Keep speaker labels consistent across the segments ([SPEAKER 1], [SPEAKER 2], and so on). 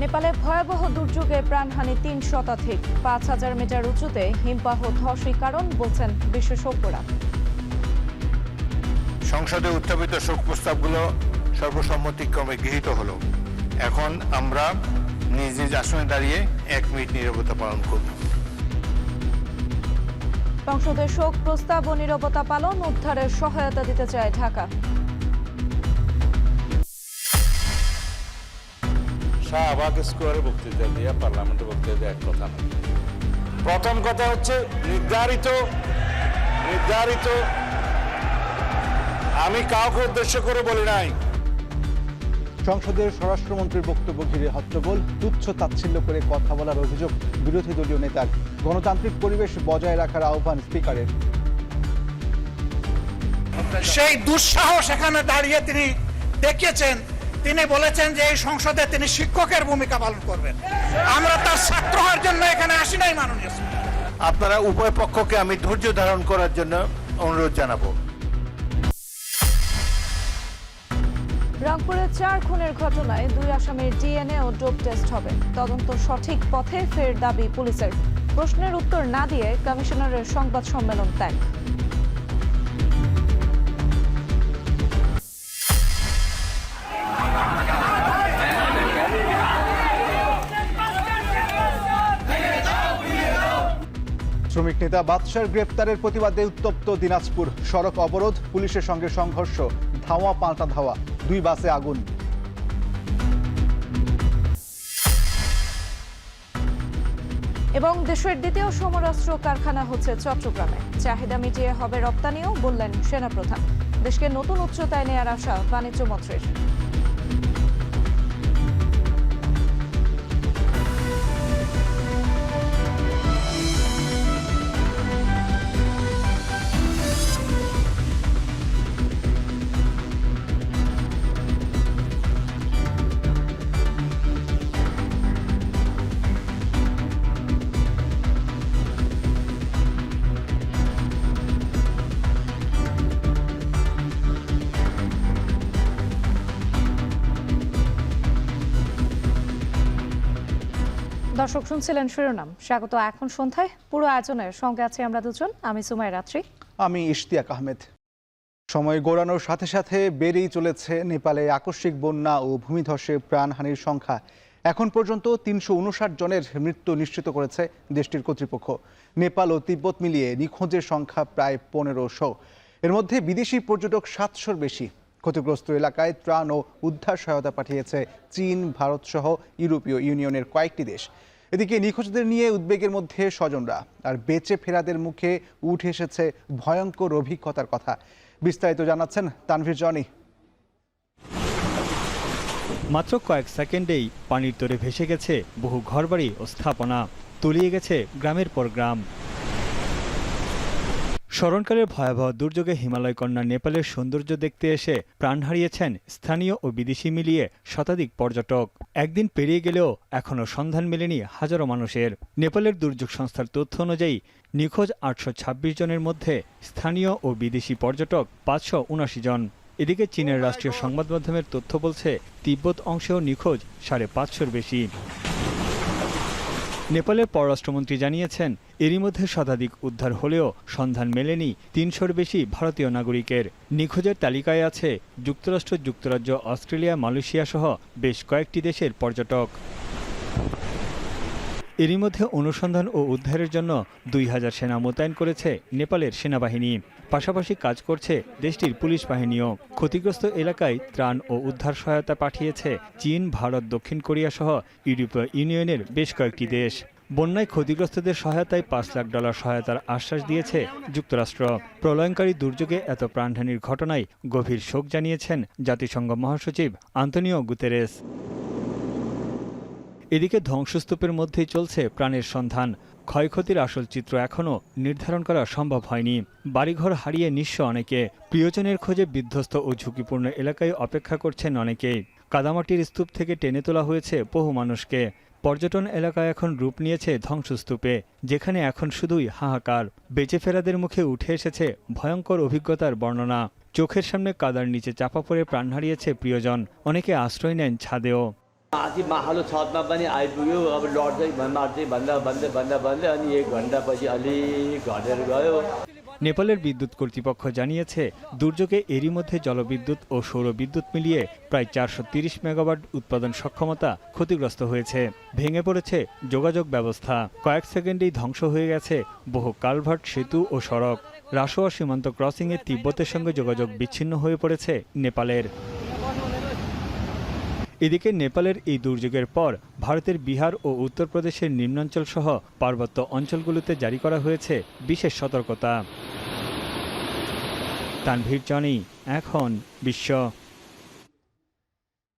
[SPEAKER 1] নেপালে ভয়াবহ দুর্যোগে প্রাণহানি ৩ শতাধিক। ৫,০০০ মিটার উঁচুতে হিমবাহ ধসের কারণ বলছেন বিশেষজ্ঞরা।
[SPEAKER 2] সংসদে উত্থাপিত শোক প্রস্তাবগুলো সর্বসম্মতিক্রমে গৃহীত হলো। এখন আমরা নিজ নিজ আসনে দাঁড়িয়ে 1 মিনিট নীরবতা পালন করব।
[SPEAKER 1] সংসদে শোক প্রস্তাব ও নীরবতা পালন, উদ্ধারের সহায়তা দিতে চায় ঢাকা।
[SPEAKER 3] শাহবাগ স্কোয়ারে বক্তৃতা দিয়ে পার্লামেন্টে বক্তৃতা দিয়ে এক কথা না। প্রথম কথা হচ্ছে নির্ধারিত আমি কাউকে উদ্দেশ্য করে বলি নাই।
[SPEAKER 4] সংসদের স্বরাষ্ট্রমন্ত্রীর বক্তব্য ঘিরে হট্টগোল, তুচ্ছ তাচ্ছিল্য করে কথা বলার অভিযোগ বিরোধী দলীয় নেতার। গণতান্ত্রিক পরিবেশ বজায় রাখার আহ্বান স্পিকারের।
[SPEAKER 5] সেই দুঃসাহস এখানে দাঁড়িয়ে তিনি দেখিয়েছেন। তিনি বলেছেন যে এই সংসদে তিনি শিক্ষকের ভূমিকা পালন করবেন। আমরা তার ছাত্র হওয়ার জন্য এখানে আসি নাই মাননীয়।
[SPEAKER 2] আপনারা উভয় পক্ষকে আমি ধৈর্য ধারণ করার জন্য অনুরোধ জানাবো।
[SPEAKER 1] রংপুরে 4 খুনের ঘটনায় 2 আসামির ডিএনএ ও ডোপ টেস্ট হবে। তদন্ত সঠিক পথে ফের দাবি পুলিশের। প্রশ্নের উত্তর না দিয়ে কমিশনারের সংবাদ সম্মেলন ত্যাগ।
[SPEAKER 4] শ্রমিক নেতা বাদশার গ্রেপ্তারের প্রতিবাদে উত্তপ্ত দিনাজপুর। সড়ক অবরোধ, পুলিশের সঙ্গে সংঘর্ষ, ধাওয়া পাল্টা ধাওয়া, 2 বাসে আগুন।
[SPEAKER 1] এবং দেশের দ্বিতীয় সমরাস্ত্র কারখানা হচ্ছে চট্টগ্রামে। চাহিদা মিটিয়ে হবে রপ্তানিও, বললেন সেনাপ্রধান। দেশকে নতুন উচ্চতায় নেয়ার আশা বাণিজ্য মন্ত্রীর। দর্শক শুনছিলেন শিরোনাম। স্বাগত এখন সন্ধ্যায় পুরো আয়োজনের সঙ্গে আছি আমরা দুজন, আমি সুমাই রাত্রি,
[SPEAKER 4] আমি ইশতিয়াক আহমেদ। সময় গড়ানোর সাথে সাথে বেড়েই চলেছে নেপালে আকস্মিক বন্যা ও ভূমিধসে প্রাণহানির সংখ্যা। এখন পর্যন্ত 359 জনের মৃত্যু নিশ্চিত করেছে দেশটির কর্তৃপক্ষ। নেপাল ও তিব্বত মিলিয়ে নিখোঁজের সংখ্যা প্রায় 1500। এর মধ্যে বিদেশি পর্যটক 700-র বেশি। ক্ষতিগ্রস্ত এলাকায় ত্রাণ ও উদ্ধার সহায়তা পাঠিয়েছে চীন, ভারত সহ ইউরোপীয় ইউনিয়নের কয়েকটি দেশ। এদিকে নিখোঁজদের নিয়ে উদ্বেগের মধ্যে স্বজনরা। আর বেঁচে ফেরাদের মুখে উঠে এসেছে ভয়ঙ্কর অভিজ্ঞতার কথা। বিস্তারিত জানাচ্ছেন তানভীর জনি।
[SPEAKER 6] মাত্র কয়েক সেকেন্ডেই পানির তোরে ভেসে গেছে বহু ঘরবাড়ি ও স্থাপনা, তলিয়ে গেছে গ্রামের পর গ্রাম। স্মরণকালের ভয়াবহ দুর্যোগে হিমালয় কন্যা নেপালের সৌন্দর্য দেখতে এসে প্রাণ হারিয়েছেন স্থানীয় ও বিদেশি মিলিয়ে শতাধিক পর্যটক। একদিন পেরিয়ে গেলেও এখনও সন্ধান মেলেনি হাজারো মানুষের। নেপালের দুর্যোগ সংস্থার তথ্য অনুযায়ী নিখোঁজ 826 জনের মধ্যে স্থানীয় ও বিদেশি পর্যটক 579 জন। এদিকে চীনের রাষ্ট্রীয় সংবাদ মাধ্যমের তথ্য বলছে তিব্বত অংশেও নিখোঁজ 550-র বেশি। নেপালের পররাষ্ট্রমন্ত্রী জানিয়েছেন এরই মধ্যে শতাধিক উদ্ধার হলেও সন্ধান মেলেনি 300-র বেশি ভারতীয় নাগরিকের। নিখোঁজের তালিকায় আছে যুক্তরাষ্ট্র, যুক্তরাজ্য, অস্ট্রেলিয়া, মালয়েশিয়া সহ বেশ কয়েকটি দেশের পর্যটক। এরই মধ্যে অনুসন্ধান ও উদ্ধারের জন্য 2000 সেনা মোতায়েন করেছে নেপালের সেনাবাহিনী। পাশাপাশি কাজ করছে দেশটির পুলিশ বাহিনীও। ক্ষতিগ্রস্ত এলাকায় ত্রাণ ও উদ্ধার সহায়তা পাঠিয়েছে চীন, ভারত, দক্ষিণ কোরিয়া সহ ইউরোপীয় ইউনিয়নের বেশ কয়েকটি দেশ। বন্যায় ক্ষতিগ্রস্তদের সহায়তায় $5 লাখ সহায়তার আশ্বাস দিয়েছে যুক্তরাষ্ট্র। প্রলয়ঙ্কারী দুর্যোগে এত প্রাণহানির ঘটনায় গভীর শোক জানিয়েছেন জাতিসংঘ মহাসচিব আন্তোনিও গুতেরেস। এদিকে ধ্বংসস্তূপের মধ্যেই চলছে প্রাণের সন্ধান। ক্ষয়ক্ষতির আসল চিত্র এখনও নির্ধারণ করা সম্ভব হয়নি। বাড়িঘর হারিয়ে নিঃস্ব অনেকে, প্রিয়জনের খোঁজে বিধ্বস্ত ও ঝুঁকিপূর্ণ এলাকায় অপেক্ষা করছেন অনেকেই। কাদামাটির স্তূপ থেকে টেনে তোলা হয়েছে বহু মানুষকে। পর্যটন এলাকায় এখন রূপ নিয়েছে ধ্বংসস্তূপে, যেখানে এখন শুধুই হাহাকার। বেঁচে ফেরাদের মুখে উঠে এসেছে ভয়ঙ্কর অভিজ্ঞতার বর্ণনা। চোখের সামনে কাদার নিচে চাপা পড়ে প্রাণ হারিয়েছে প্রিয়জন, অনেকে আশ্রয় নেন ছাদেও।
[SPEAKER 7] माथि माहलो छतमा पनि आइपुग्यो। अब लड्दै मार्दै भन्दा अनि 1 घन्टापछि अलिक घटेर गयो।
[SPEAKER 6] নেপালের বিদ্যুৎ কর্তৃপক্ষ জানিয়েছে দুর্যোগে এরই মধ্যে জলবিদ্যুৎ ও সৌর বিদ্যুৎ মিলিয়ে প্রায় 430 মেগাওয়াট উৎপাদন সক্ষমতা ক্ষতিগ্রস্ত হয়েছে। ভেঙে পড়েছে যোগাযোগ ব্যবস্থা, কয়েক সেকেন্ডেই ধ্বংস হয়ে গেছে বহু কালভার্ট, সেতু ও সড়ক। রাসোয়া সীমান্ত ক্রসিংয়ে তিব্বতের সঙ্গে যোগাযোগ বিচ্ছিন্ন হয়ে পড়েছে নেপালের। এদিকে নেপালের এই দুর্যোগের পর ভারতের বিহার ও উত্তরপ্রদেশের নিম্নাঞ্চল সহ পার্বত্য অঞ্চলগুলোতে জারি করা হয়েছে বিশেষ সতর্কতা। তানভীর জনি, এখন বিশ্ব।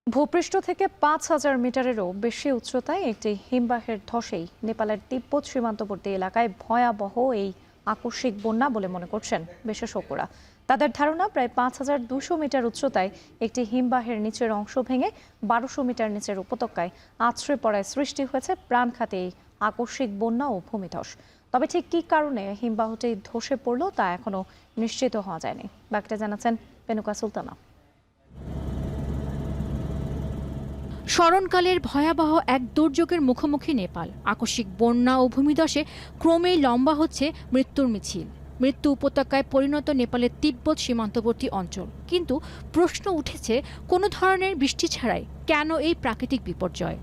[SPEAKER 1] ভূপৃষ্ঠ থেকে ৫,০০০ মিটারেরও বেশি উচ্চতায় একটি হিমবাহের ধসেই নেপালের তিব্বত সীমান্তবর্তী এলাকায় ভয়াবহ এই আকস্মিক বন্যা বলে মনে করছেন বিশেষজ্ঞরা। তাদের ধারণা প্রায় ৫,২০০ মিটার উচ্চতায় একটি হিমবাহের নিচের অংশ ভেঙে ১২০০ মিটার নিচের উপত্যকায় আছড়ে পড়ায় সৃষ্টি হয়েছে প্রাণঘাতী এই আকস্মিক বন্যা ও ভূমিধস। তবে ঠিক কী কারণে হিমবাহটি ধসে পড়ল তা এখনো নিশ্চিত হওয়া যায়নি। বাকিটা জানাচ্ছেন পেনুকা সুলতানা।
[SPEAKER 8] স্মরণকালের ভয়াবহ এক দুর্যোগের মুখোমুখি নেপাল। আকস্মিক বন্যা ও ভূমিধসে ক্রমেই লম্বা হচ্ছে মৃত্যুর মিছিল। মৃত্যু উপত্যকায় পরিণত নেপালের তিব্বত সীমান্তবর্তী অঞ্চল। কিন্তু প্রশ্ন উঠেছে, কোনো ধরনের বৃষ্টি ছাড়াই কেন এই প্রাকৃতিক বিপর্যয়?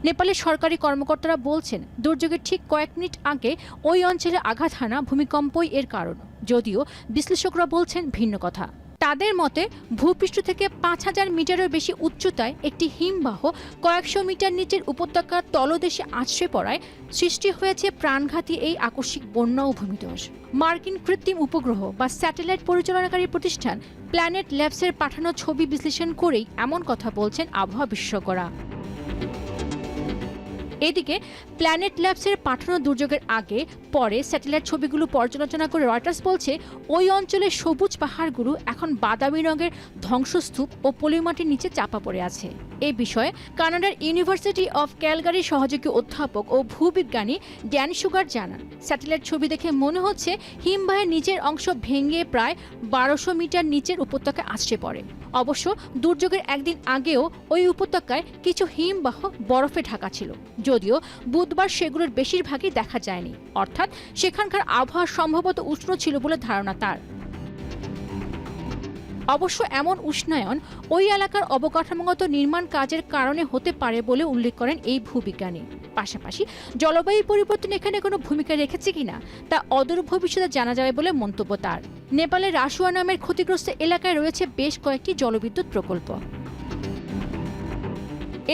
[SPEAKER 8] নেপালের সরকারি কর্মকর্তারা বলছেন, দুর্যোগের ঠিক কয়েক মিনিট আগে ওই অঞ্চলে আঘাত হানা ভূমিকম্পই এর কারণ, যদিও বিশ্লেষকরা বলছেন ভিন্ন কথা। তাদের মতে ভূপৃষ্ঠ থেকে ৫,০০০ মিটারের বেশি উচ্চতায় একটি হিমবাহ কয়েকশো মিটার নিচের উপত্যকার তলদেশে আছড়ে পড়ায় সৃষ্টি হয়েছে প্রাণঘাতী এই আকস্মিক বন্যা ও ভূমিধস। মার্কিন কৃত্রিম উপগ্রহ বা স্যাটেলাইট পরিচালনাকারী প্রতিষ্ঠান প্ল্যানেট ল্যাবসের পাঠানো ছবি বিশ্লেষণ করেই এমন কথা বলছেন আবহাওয়া বিশেষজ্ঞরা। এদিকে প্ল্যানেট ল্যাবসের পাঠানো দুর্যোগের আগে পরে স্যাটেলাইট ছবিগুলো পর্যালোচনা করে রয়টার্স বলছে, ওই অঞ্চলের সবুজ পাহাড়গুলো এখন বাদামি রঙের ধ্বংসস্তূপ ও পলিমাটির নিচে চাপা পড়ে আছে। এই বিষয়ে কানাডার ইউনিভার্সিটি অফ ক্যালগারির সহযোগী অধ্যাপক ও ভূবিজ্ঞানী ড্যান সুগার জানান, স্যাটেলাইট ছবি দেখে মনে হচ্ছে হিমবাহের নিচের অংশ ভেঙে প্রায় ১২০০ মিটার নিচের উপত্যকায় আছড়ে পড়ে। অবশ্য দুর্যোগের একদিন আগেও ওই উপত্যকায় কিছু হিমবাহ বরফে ঢাকা ছিল, যদিও বুধবার সেগুলোর বেশিরভাগই দেখা যায়নি। অর্থাৎ সেখানকার আবহাওয়া সম্ভবত উষ্ণ ছিল বলে ধারণা তার। অবশ্য এমন উষ্ণায়ন ওই এলাকার অবকাঠামোগত নির্মাণ কাজের কারণে হতে পারে বলে উল্লেখ করেন এই ভূবিজ্ঞানী। পাশাপাশি জলবায়ু পরিবর্তন এখানে কোনো ভূমিকা রেখেছে কিনা তা অদূর ভবিষ্যতে জানা যাবে বলে মন্তব্য তার। নেপালের রাসুয়া নামের ক্ষতিগ্রস্ত এলাকায় রয়েছে বেশ কয়েকটি জলবিদ্যুৎ প্রকল্প।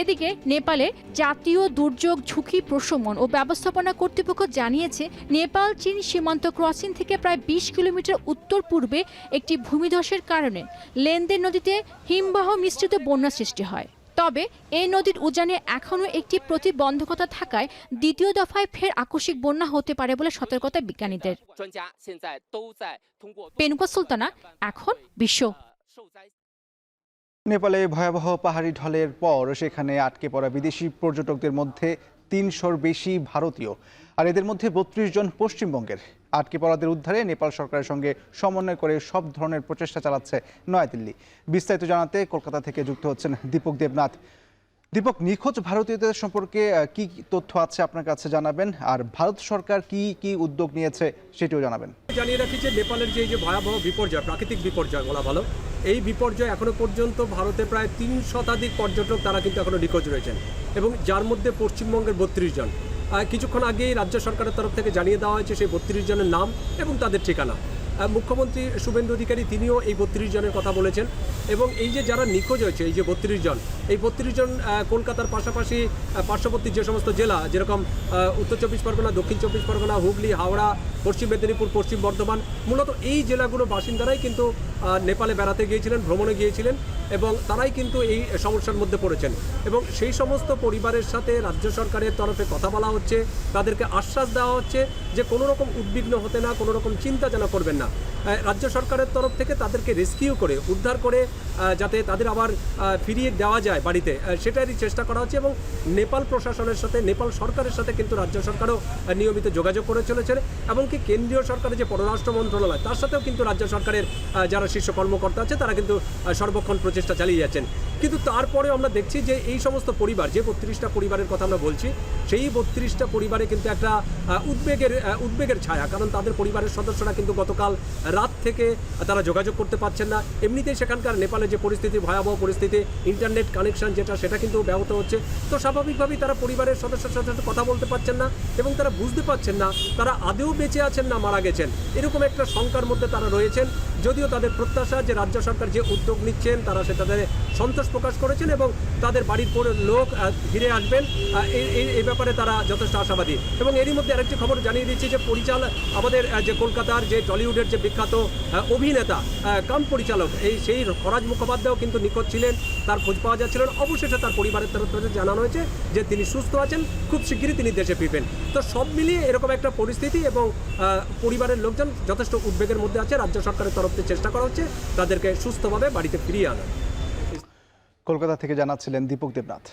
[SPEAKER 8] এদিকে নেপালে জাতীয় দুর্যোগ ঝুঁকি প্রশমন ও ব্যবস্থাপনা কর্তৃপক্ষ জানিয়েছে, নেপাল চীন সীমান্ত ক্রসিং থেকে প্রায় ২০ কিলোমিটার উত্তর পূর্বে একটি ভূমিধসের কারণে লেনদেন নদীতে হিমবাহ মিশ্রিত বন্যা সৃষ্টি হয়। তবে এই নদীর উজানে এখনও একটি প্রতিবন্ধকতা থাকায় দ্বিতীয় দফায় ফের আকস্মিক বন্যা হতে পারে বলে সতর্কতা বিজ্ঞানীদের। পেনুকা সুলতানা, এখন বিশ্ব।
[SPEAKER 4] নেপালে ভয়াবহ পাহাড়ি ঢলের পর সেখানে আটকে পড়া বিদেশি পর্যটকদের মধ্যে ৩০০-র বেশি ভারতীয়, আর এদের মধ্যে ৩২ জন পশ্চিমবঙ্গের। আটকে পড়াদের উদ্ধারে নেপাল সরকারের সঙ্গে সমন্বয় করে সব ধরনের প্রচেষ্টা চালাচ্ছে নয়াদিল্লি। বিস্তারিত জানাতে কলকাতা থেকে যুক্ত হচ্ছেন দীপক দেবনাথ। দীপক, নিখোঁজ ভারতীয়দের সম্পর্কে কি তথ্য আছে আপনার কাছে জানাবেন, আর ভারত সরকার কি কি উদ্যোগ নিয়েছে সেটিও জানাবেন।
[SPEAKER 9] জানিয়ে রাখি যে নেপালের যে ভয়াবহ বিপর্যয়, প্রাকৃতিক বিপর্যয় বলা ভালো, এই বিপর্যয় এখনো পর্যন্ত ভারতে প্রায় ৩ শতাধিক পর্যটক তারা কিন্তু এখনো নিখোঁজ রয়েছেন, এবং যার মধ্যে পশ্চিমবঙ্গের ৩২ জন। কিছুক্ষণ আগেই রাজ্য সরকারের তরফ থেকে জানিয়ে দেওয়া হয়েছে সেই ৩২ জনের নাম এবং তাদের ঠিকানা। মুখ্যমন্ত্রী শুভেন্দু অধিকারী তিনিও এই ৩২ জনের কথা বলেছেন, এবং এই যে যারা নিখোঁজ হয়েছে এই যে ৩২ জন, এই ৩২ জন কলকাতার পাশাপাশি পার্শ্ববর্তী যে সমস্ত জেলা, যেরকম উত্তর ২৪ পরগনা, দক্ষিণ ২৪ পরগনা, হুগলি, হাওড়া, পশ্চিম মেদিনীপুর, পশ্চিম বর্ধমান, মূলত এই জেলাগুলোর বাসিন্দারাই কিন্তু নেপালে বেড়াতে গিয়েছিলেন, ভ্রমণে গিয়েছিলেন, এবং তারাই কিন্তু এই সমস্যার মধ্যে পড়েছেন। এবং সেই সমস্ত পরিবারের সাথে রাজ্য সরকারের তরফে কথা বলা হচ্ছে, তাদেরকে আশ্বাস দেওয়া হচ্ছে যে কোনো রকম উদ্বিগ্ন হতে না, কোনো রকম চিন্তা যেন করবেন না। রাজ্য সরকারের তরফ থেকে তাদেরকে রেস্কিউ করে, উদ্ধার করে যাতে তাদের আবার ফিরিয়ে দেওয়া যায় বাড়িতে, সেটারই চেষ্টা করা হচ্ছে। এবং নেপাল প্রশাসনের সাথে, নেপাল সরকারের সাথে কিন্তু রাজ্য সরকারও নিয়মিত যোগাযোগ করে চলেছে, এমনকি কেন্দ্রীয় সরকারের যে পররাষ্ট্র মন্ত্রণালয়, তার সাথেও কিন্তু রাজ্য সরকারের যারা শীর্ষ কর্মকর্তা আছে তারা কিন্তু সর্বক্ষণ প্রচেষ্টা চালিয়ে যাচ্ছেন। কিন্তু তারপরেও আমরা দেখছি যে এই সমস্ত পরিবার, যে 32টা পরিবারের কথা আমরা বলছি, সেই 32টা পরিবারে কিন্তু একটা উদ্বেগের ছায়া, কারণ তাদের পরিবারের সদস্যরা কিন্তু গতকাল রাত থেকে তারা যোগাযোগ করতে পারছেন না। এমনিতেই সেখানকার নেপালে যে পরিস্থিতি, ভয়াবহ পরিস্থিতি, ইন্টারনেট কানেকশন সেটা কিন্তু ব্যাহত হচ্ছে। তো স্বাভাবিকভাবেই তারা পরিবারের সদস্যের সাথে কথা বলতে পারছেন না এবং তারা বুঝতে পারছেন না তারা আদেও বেঁচে আছেন না মারা গেছেন। এরকম একটা শঙ্কার মধ্যে তারা রয়েছেন। যদিও তাদের প্রত্যাশা যে রাজ্য সরকার যে উদ্যোগ নিচ্ছেন তারা সেটাতে সন্তোষ প্রকাশ করেছেন এবং তাদের বাড়ির লোক ফিরে আসবেন, এই ব্যাপারে তারা যথেষ্ট আশাবাদী। এবং এরই মধ্যে আরেকটি খবর জানিয়ে দিচ্ছি যে আমাদের যে কলকাতার যে টলিউডের যে বিখ্যাত অভিনেতা কাম পরিচালক সেই ফরাজ মুখোপাধ্যায়ও কিন্তু নিখোঁজ ছিলেন, তার খোঁজ পাওয়া যাচ্ছিল না। অবশেষে তার পরিবারের তরফ থেকে জানানো হয়েছে যে তিনি সুস্থ আছেন, খুব শিগগিরই তিনি দেশে ফিরবেন। তো সব মিলিয়ে এরকম একটা পরিস্থিতি এবং পরিবারের লোকজন যথেষ্ট উদ্বেগের মধ্যে আছে। রাজ্য সরকারের তরফ থেকে চেষ্টা করা হচ্ছে তাদেরকে সুস্থভাবে বাড়িতে ফিরিয়ে আনা।
[SPEAKER 4] কলকাতা থেকে জানাচ্ছিলেন দীপক দেবনাথ।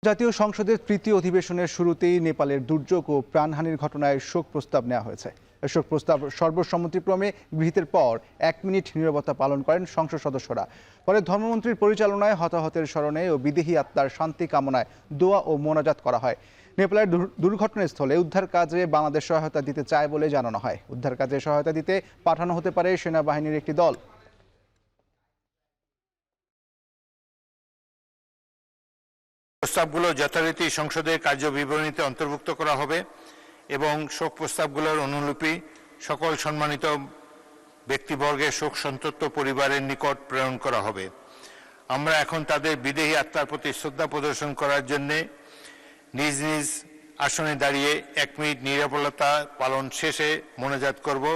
[SPEAKER 4] জাতীয় সংসদের তৃতীয় অধিবেশনের শুরুতেই নেপালের দুর্যোগ ও প্রাণহানির ঘটনায় শোক প্রস্তাব নেওয়া হয়েছে। শোক প্রস্তাব সর্বসম্মতিক্রমে গৃহীতের পর 1 মিনিট নীরবতা পালন করেন সংসদ সদস্যরা। পরে ধর্মমন্ত্রীর পরিচালনায় হতাহতের স্মরণে ও বিদেহী আত্মার শান্তি কামনায় দোয়া ও মোনাজাত করা হয়। নেপালের দুর্ঘটনাস্থলে উদ্ধার কাজে বাংলাদেশ সহায়তা দিতে চায় বলে জানানো হয়। উদ্ধার কাজে সহায়তা দিতে পাঠানো হতে পারে সেনাবাহিনীর একটি দল।
[SPEAKER 2] প্রস্তাবগুলো যথারীতি সংসদের কার্যবিবরণীতে অন্তর্ভুক্ত করা হবে এবং শোক প্রস্তাবগুলোর অনুলিপি সকল সম্মানিত ব্যক্তিবর্গের শোক সন্তপ্ত পরিবারের নিকট প্রেরণ করা হবে। আমরা এখন তাদের বিদেহী আত্মার প্রতি শ্রদ্ধা প্রদর্শন করার জন্য নিজ নিজ আসনে দাঁড়িয়ে 1 মিনিট নীরবতা পালন শেষে মোনাজাত করব।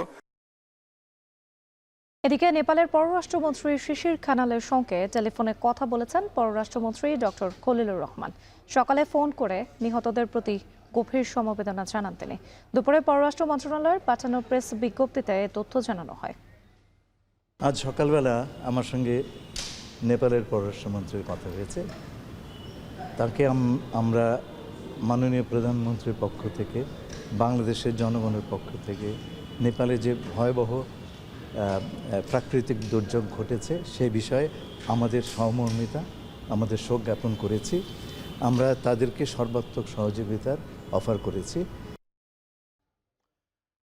[SPEAKER 1] এদিকে নেপালের পররাষ্ট্রমন্ত্রী শিশির খানালের সঙ্গে টেলিফোনে কথা বলেছেন পররাষ্ট্রমন্ত্রী ডক্টর খলিলুর রহমান। সকালে ফোন করে নিহতদের প্রতি গভীর সমবেদনা জানান তিনি। দুপুরে পররাষ্ট্র মন্ত্রণালয়ের পাঠানো প্রেস বিজ্ঞপ্তিতে তথ্য জানানো হয়।
[SPEAKER 10] আজ সকালবেলা আমার সঙ্গে নেপালের পররাষ্ট্রমন্ত্রীর কথা হয়েছে। তাকে আমরা মাননীয় প্রধানমন্ত্রীর পক্ষ থেকে, বাংলাদেশের জনগণের পক্ষ থেকে নেপালে যে ভয়াবহ প্রাকৃতিক দুর্যোগ ঘটেছে সে বিষয়ে আমাদের সহমর্মিতা, আমাদের শোক জ্ঞাপন করেছি। আমরা তাদেরকে সর্বাত্মক সহযোগিতার অফার করেছি।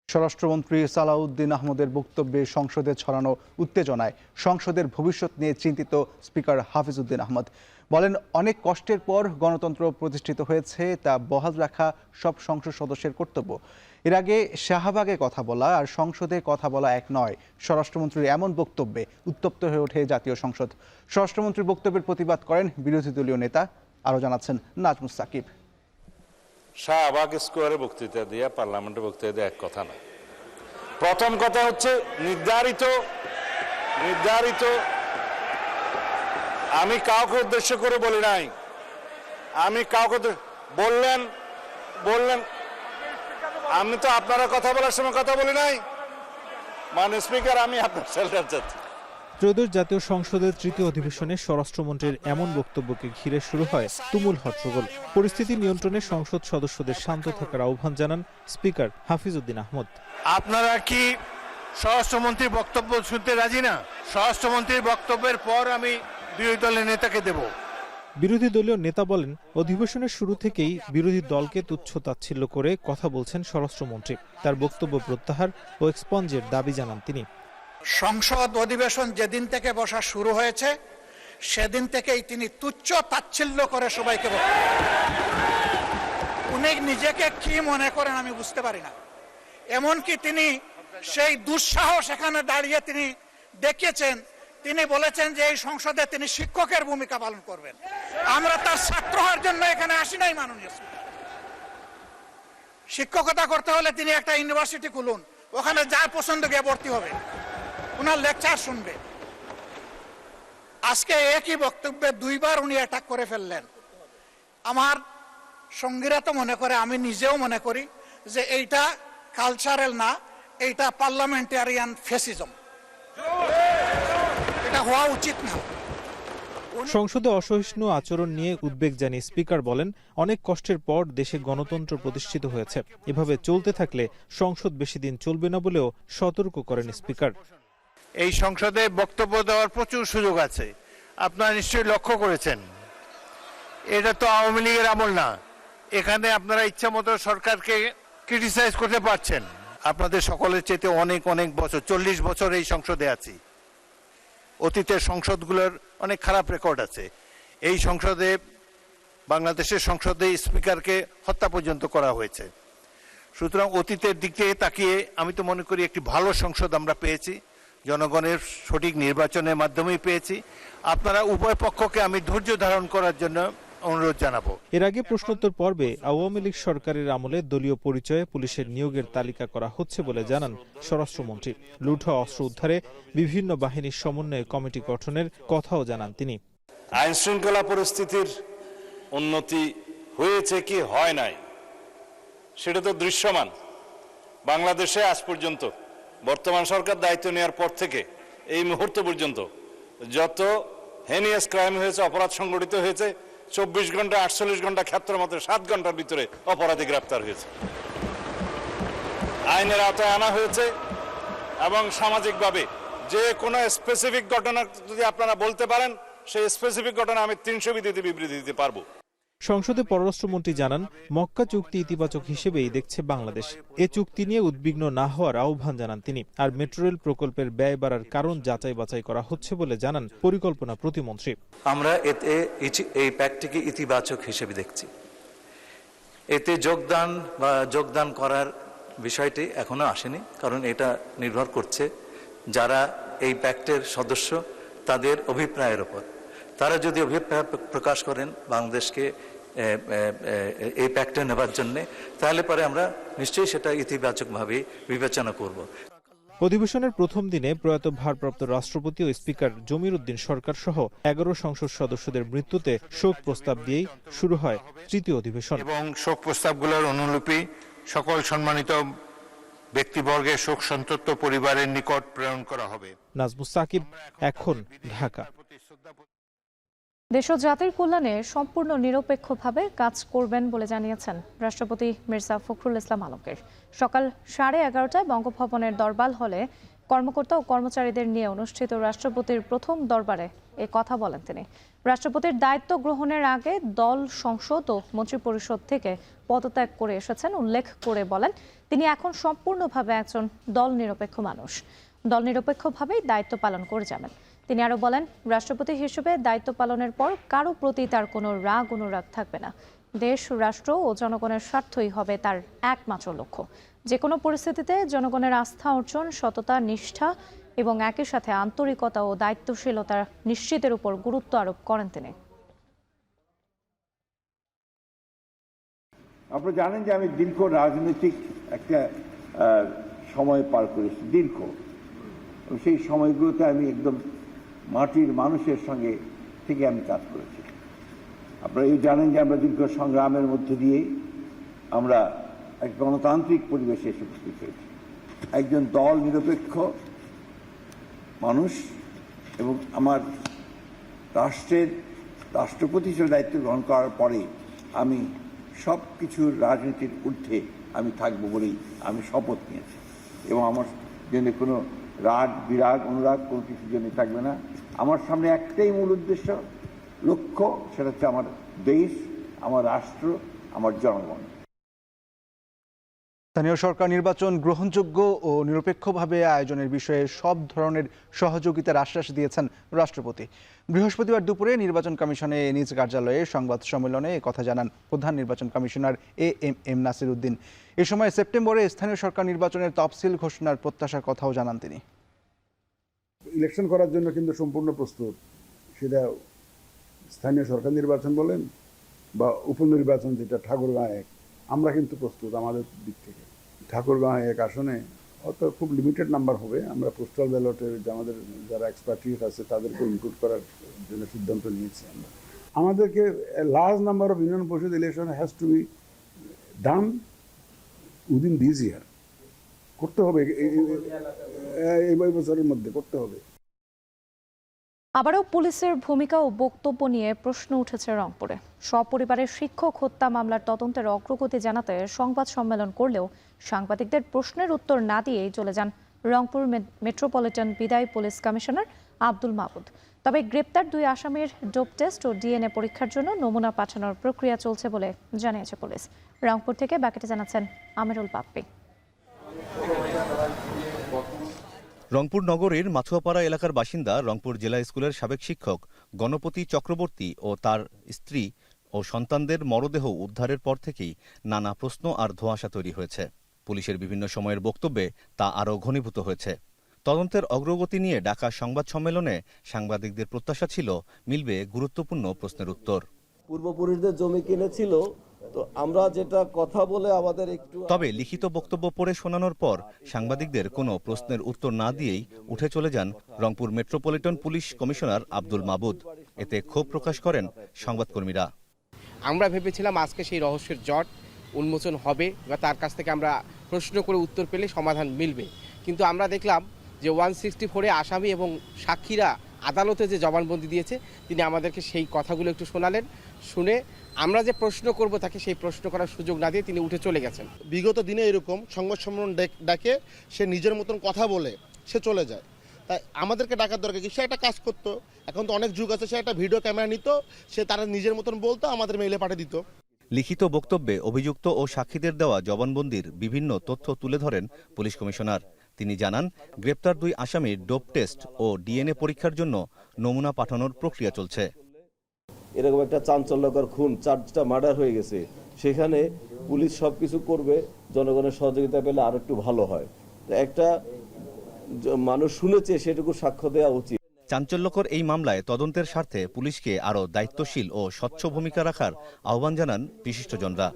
[SPEAKER 4] স্বরাষ্ট্রমন্ত্রী সালাউদ্দিন আহমদের বক্তব্যে সংসদে ছড়ানো উত্তেজনায় সংসদের ভবিষ্যৎ নিয়ে চিন্তিত স্পিকার হাফিজউদ্দিন আহমদ বলেন, অনেক কষ্টের পর গণতন্ত্র প্রতিষ্ঠিত হয়েছে, তা বহাল রাখা সব সংসদ সদস্যের কর্তব্য। এর আগে শাহবাগে কথা বলা আর সংসদে কথা বলা এক নয়। স্বরাষ্ট্রমন্ত্রীর এমন বক্তব্যে উত্তপ্ত হয়ে ওঠে জাতীয় সংসদ। স্বরাষ্ট্রমন্ত্রীর বক্তব্যের প্রতিবাদ করেন বিরোধী দলীয় নেতা। আরও জানাচ্ছেন নাজমুস সাকিব।
[SPEAKER 3] শাহবাগ স্কোয়ারে বক্তৃতা দেওয়া পার্লামেন্টে বক্তৃতা দেওয়া এক কথা না। প্রথম কথা হচ্ছে নির্ধারিত আমি কাউকে উদ্দেশ্য করে বলি নাই। আমি কাউকে বললেন আমি তো আপনারা কথা বলার সময় কথা বলি নাই। মানে স্পিকার, আমি আপনার শেল্টার চাচ্ছি।
[SPEAKER 11] ত্রয়োদশ জাতীয় সংসদের তৃতীয় অধিবেশনে স্বরাষ্ট্রমন্ত্রীর এমন বক্তব্যকে ঘিরে শুরু হয় তুমুল হট্টগোল। পরিস্থিতি নিয়ন্ত্রণে সংসদ সদস্যদের শান্ত থাকার আহ্বান জানান স্পিকার হাফিজউদ্দিন আহমদ।
[SPEAKER 2] আপনারা কি স্বরাষ্ট্রমন্ত্রীর বক্তব্য শুনতে রাজি না? স্বরাষ্ট্রমন্ত্রীর বক্তব্যের পর আমি বিরোধী দলের নেতাকে দেব।
[SPEAKER 11] বিরোধী দলীয় নেতা বলেন, অধিবেশনের শুরু থেকেই বিরোধী দলকে তুচ্ছ তাচ্ছিল্য করে কথা বলছেন স্বরাষ্ট্রমন্ত্রী। তার বক্তব্য প্রত্যাহার ও এক্সপঞ্জের দাবি জানান তিনি।
[SPEAKER 5] সংসদ অধিবেশন যেদিন থেকে বসা শুরু হয়েছে সেদিন থেকেই তিনি তুচ্ছ তাচ্ছিল্য করে সবাইকে বলেন। উনি নিজেকে কি মনে করেন আমি বুঝতে পারি না। এমনকি তিনি সেই দুঃসাহস এখানে দাঁড়িয়ে তিনি দেখিয়েছেন। তিনি বলেছেন যে এই সংসদে তিনি শিক্ষকের ভূমিকা পালন করবেন। আমরা তার ছাত্র হওয়ার জন্য এখানে আসি নাই। মাননীয় শিক্ষকতা করতে হলে তিনি একটা ইউনিভার্সিটি খুলুন, ওখানে যার পছন্দ গিয়ে ভর্তি হবে, ওনার লেকচার শুনবে। আজকে একই বক্তব্যে 2 বার উনি অ্যাটাক করে ফেললেন। আমার সঙ্গীরা তো মনে করে, আমি নিজেও মনে করি যে এইটা কালচারাল না, এইটা পার্লামেন্টারিয়ান ফ্যাসিজম। এটা হওয়া উচিত না।
[SPEAKER 11] সংসদে অসহিষ্ণু আচরণ নিয়ে উদ্বেগ জানিয়ে স্পিকার বলেন, অনেক কষ্টের পর দেশে গণতন্ত্র প্রতিষ্ঠিত হয়েছে। এভাবে চলতে থাকলে সংসদ বেশি দিন চলবে না বলেও সতর্ক করেন স্পিকার।
[SPEAKER 2] এই সংসদে বক্তব্য দেওয়ার প্রচুর সুযোগ আছে, আপনারা নিশ্চয়ই লক্ষ্য করেছেন। এটা তো আওয়ামী লীগের আমল না, এখানে আপনারা ইচ্ছা মতো সরকারকে ক্রিটিসাইজ করতে পারছেন। আপনাদের সকলের চেয়ে অনেক অনেক বছর, 40 বছর এই সংসদে আছি। অতীতের সংসদগুলোর অনেক খারাপ রেকর্ড আছে। এই সংসদে, বাংলাদেশের সংসদে স্পিকারকে হত্যা পর্যন্ত করা হয়েছে। সুতরাং অতীতের দিক থেকে তাকিয়ে আমি তো মনে করি একটি ভালো সংসদ আমরা পেয়েছি, জনগণের সঠিক নির্বাচনের মাধ্যমেই পেয়েছি। আপনারা উভয় পক্ষকে আমি ধৈর্য ধারণ করার জন্য অনুরোধ জানাবো।
[SPEAKER 11] এর আগে প্রশ্নোত্তর পর্বে আওয়ামী লীগ সরকারের আমলে দলীয় পরিচয়ে পুলিশের নিয়োগের তালিকা করা হচ্ছে বলে জানান স্বরাষ্ট্রমন্ত্রী। লুট হওয়া অস্ত্র উদ্ধারে বিভিন্ন বাহিনীর সমন্বয়ে কমিটি গঠনের কথাও জানান তিনি।
[SPEAKER 3] আইন শৃঙ্খলা পরিস্থিতির উন্নতি হয়েছে কি হয় নাই সেটা তো দৃশ্যমান। বাংলাদেশে আজ পর্যন্ত বর্তমান সরকার দায়িত্ব নেওয়ার পর থেকে এই মুহূর্ত পর্যন্ত যত হেনিয়াস ক্রাইম হয়েছে, অপরাধ সংগঠিত হয়েছে, 24 ঘন্টা 48 ঘন্টা ক্ষেত্র মতো 7 ঘন্টার ভিতরে অপরাধী গ্রেপ্তার হয়েছে, আইনের আওতায় আনা হয়েছে। এবং সামাজিকভাবে যে কোনো স্পেসিফিক ঘটনা যদি আপনারা বলতে পারেন, সেই স্পেসিফিক ঘটনা আমি 300 বিধিতে বিবৃতি দিতে পারবো।
[SPEAKER 11] সংসদে পররাষ্ট্রমন্ত্রী জানান, মক্কা চুক্তি ইতিবাচক হিসেবেই দেখছে বাংলাদেশ। এ চুক্তি নিয়ে উদ্বিগ্ন না হওয়ার আহ্বান জানান তিনি। আর মেট্রো রেল প্রকল্পের ব্যয় বাড়ার কারণ যাচাই বাছাই করা হচ্ছে বলে জানান পরিকল্পনা প্রতিমন্ত্রী।
[SPEAKER 10] আমরা এতে এই প্যাক্টটিকে ইতিবাচক হিসেবে দেখছি। এতে যোগদান করার বিষয়টি এখনো আসেনি, কারণ এটা নির্ভর করছে যারা এই প্যাক্টের সদস্য তাদের অভিপ্রায়ের উপর। তারা যদি অভিপ্রায় প্রকাশ করেন বাংলাদেশকে এই প্যাক্টে নেবার জন্য, তাহলে পরে আমরা নিশ্চয়ই সেটা ইতিবাচকভাবে বিবেচনা করব।
[SPEAKER 11] অধিবেশনের প্রথম দিনে প্রয়াত ভারপ্রাপ্ত রাষ্ট্রপতি ও স্পিকার জমির উদ্দিন সরকার সহ 11 সংসদ সদস্যদের মৃত্যুতে শোক প্রস্তাব দিয়েই শুরু হয় তৃতীয় অধিবেশন।
[SPEAKER 2] এবং শোক প্রস্তাবগুলোর অনুলিপি সকল সম্মানিত ব্যক্তিবর্গের শোক সন্তপ্ত পরিবারের নিকট প্রেরণ করা হবে।
[SPEAKER 11] নাজমুস সাকিব, এখন, ঢাকা।
[SPEAKER 1] দেশ ও জাতির কল্যাণে সম্পূর্ণ নিরপেক্ষভাবে কাজ করবেন বলে জানিয়েছেন রাষ্ট্রপতি মির্জা ফখরুল ইসলাম আলমগীর। সকাল 11:30টায় বঙ্গভবনের দরবার হলে কর্মকর্তা ও কর্মচারীদের নিয়ে অনুষ্ঠিত রাষ্ট্রপতির প্রথম দরবারে এ কথা বলেন তিনি। রাষ্ট্রপতির দায়িত্ব গ্রহণের আগে দল, সংসদ ও মন্ত্রিপরিষদ থেকে পদত্যাগ করে এসেছেন উল্লেখ করে বলেন, তিনি এখন সম্পূর্ণভাবে একজন দল নিরপেক্ষ মানুষ। দল নিরপেক্ষভাবেই দায়িত্ব পালন করে যাবেন। তিনি আরো বলেন, রাষ্ট্রপতি হিসেবে দায়িত্ব পালনের পর কারো প্রতি তার কোনো রাগ অনুরাগ থাকবে না। দেশ, রাষ্ট্র ও জনগণের স্বার্থই হবে তার একমাত্র লক্ষ্য। যে কোনো পরিস্থিতিতে জনগণের আস্থা অর্জন, সততা, নিষ্ঠা এবং একই সাথে আন্তরিকতা ও দায়িত্বশীলতা নিশ্চিতের উপর গুরুত্ব আরোপ করেন তিনি।
[SPEAKER 12] আপনারা জানেন যে আমি দীর্ঘ রাজনৈতিক একটা সময় পার করেছি, দীর্ঘ। সেই সময়গুলোতে আমি একদম মাটির মানুষের সঙ্গে থেকে আমি কাজ করেছি। আপনারা এই জানেন যে আমরা দীর্ঘ সংগ্রামের মধ্যে দিয়েই আমরা এক গণতান্ত্রিক পরিবেশে এসে উপস্থিত হয়েছি। একজন দল নিরপেক্ষ মানুষ এবং আমার রাষ্ট্রের রাষ্ট্রপতি হিসেবে দায়িত্ব গ্রহণ করার পরে আমি সব কিছুর রাজনীতির ঊর্ধ্বে আমি থাকবো বলেই আমি শপথ নিয়েছি। এবং আমার জন্য কোনো রাগ, বিরাগ, অনুরাগ কোনো কিছুর জন্য থাকবে না। আমার সামনে একটাই মূল উদ্দেশ্য, লক্ষ্য, সেটা হচ্ছে আমার দেশ, আমার রাষ্ট্র, আমার জনগণ।
[SPEAKER 4] স্থানীয় সরকার নির্বাচন গ্রহণযোগ্য ও নিরপেক্ষভাবে আয়োজনের বিষয়ে সব ধরনের সহযোগিতার আশ্বাস দিয়েছেন রাষ্ট্রপতি। বৃহস্পতিবার দুপুরে নির্বাচন কমিশনে নিজ কার্যালয়ে সংবাদ সম্মেলনে কথা জানান প্রধান নির্বাচন কমিশনার এএমএম নাসির উদ্দিন। এ সময় সেপ্টেম্বরে স্থানীয় সরকার নির্বাচনের তফসিল ঘোষণার প্রত্যাশার কথাও জানান তিনি।
[SPEAKER 12] ইলেকশন করার জন্য কিন্তু সম্পূর্ণ প্রস্তুত, সেটা স্থানীয় সরকার নির্বাচন বলেন বা উপনির্বাচন যেটা ঠাকুরগাঁও 1, আমরা কিন্তু প্রস্তুত আমাদের দিক থেকে। ঠাকুরগাঁও 1 আসনে হয়তো খুব লিমিটেড নাম্বার হবে। আমরা পোস্টাল ব্যালটে আমাদের যারা এক্সপার্টিস আছে তাদেরকে ইনক্লুড করার জন্য সিদ্ধান্ত নিয়েছি। আমাদেরকে লার্জ নাম্বার অফ ইউনিয়ন পরিষদ election has to be done within this ইয়ার। করতে হবে, এই বছরের মধ্যে করতে হবে।
[SPEAKER 1] আবারও পুলিশের ভূমিকা ও বক্তব্য নিয়ে প্রশ্ন উঠেছে রংপুরে। সপরিবারের শিক্ষক হত্যা মামলার তদন্তের অগ্রগতি জানাতে সংবাদ সম্মেলন করলেও সাংবাদিকদের প্রশ্নের উত্তর না দিয়েই চলে যান রংপুর মেট্রোপলিটন বিদায় পুলিশ কমিশনার আব্দুল মাবুদ। তবে গ্রেপ্তার 2 আসামির ডোপ টেস্ট ও ডিএনএ পরীক্ষার জন্য নমুনা পাঠানোর প্রক্রিয়া চলছে বলে জানিয়েছে পুলিশ। রংপুর থেকে বাকিটা জানাচ্ছেন আমিরুল বাপ্পি।
[SPEAKER 13] রংপুর নগরের মাছুয়াপাড়া এলাকার বাসিন্দা রংপুর জেলা স্কুলের সাবেক শিক্ষক গণপতি চক্রবর্তী ও তার স্ত্রী ও সন্তানদের মরদেহ উদ্ধারের পর থেকেই নানা প্রশ্ন আর ধোঁয়াশা তৈরি হয়েছে। পুলিশের বিভিন্ন সময়ের বক্তব্যে তা আরও ঘনীভূত হয়েছে। তদন্তের অগ্রগতি নিয়ে ডাকা সংবাদ সম্মেলনে সাংবাদিকদের প্রত্যাশা ছিল মিলবে গুরুত্বপূর্ণ প্রশ্নের উত্তর।
[SPEAKER 14] পূর্বপুরুষদের জমি কিনেছিল, তো আমরা যেটা কথা বলে আমাদের একটু।
[SPEAKER 13] তবে লিখিত বক্তব্য পড়ে শোনানোর পর সাংবাদিকদের কোনো প্রশ্নের উত্তর না দিয়েই উঠে চলে যান Rangpur metropolitan police commissioner Abdul মাবুদ। এতে ক্ষোভ প্রকাশ করেন সংবাদকর্মীরা।
[SPEAKER 15] আমরা ভেবেছিলাম আজকে সেই রহস্যের জট উন্মোচন হবে বা তার কাছ থেকে আমরা প্রশ্ন করে উত্তর পেলে সমাধান মিলবে, কিন্তু আমরা দেখলাম যে 164-এ আসামি এবং সাক্ষীরা আদালতে যে জবানবন্দি দিয়েছে তিনি আমাদেরকে সেই কথাগুলো একটু শোনালেন। শুনে আমরা যে প্রশ্ন করব তাকে সেই প্রশ্ন করার সুযোগ না দিয়ে তিনি উঠে চলে গেছেন।
[SPEAKER 16] বিগত দিনে এরকম সংবাদ সম্মেলন ডাকে সে নিজের মতন কথা বলে সে চলে যায়, তাই আমাদেরকে ডাকার দরকার কি? সে একটা কাজ করতো, এখন তো অনেক যুগ আছে, সে একটা ভিডিও ক্যামেরা নিত, সে তারা নিজের মতন বলতো, আমাদের মেইলে পাঠিয়ে দিত।
[SPEAKER 13] লিখিত বক্তব্যে অভিযুক্ত ও সাক্ষীদের দেওয়া জবানবন্দির বিভিন্ন তথ্য তুলে ধরেন পুলিশ কমিশনার। তিনি জানান, গ্রেপ্তার 2 আসামির ডোপ টেস্ট ও ডিএনএ পরীক্ষার জন্য নমুনা পাঠানোর প্রক্রিয়া চলছে।
[SPEAKER 14] এরকম একটা চাঞ্চল্যকর খুন, 4টা মার্ডার হয়ে গেছে, সেখানে পুলিশ সবকিছু করবে, জনগণের সহযোগিতা পেলে আরো একটু ভালো হয়। একটা মানুষ শুনেছে সেটুকু সাক্ষ্য দেওয়া উচিত।
[SPEAKER 13] চাঞ্চল্যকর এই মামলায় তদন্তের স্বার্থে পুলিশকে আরও দায়িত্বশীল ও স্বচ্ছ ভূমিকা রাখার আহ্বান জানান বিশিষ্টজনরা।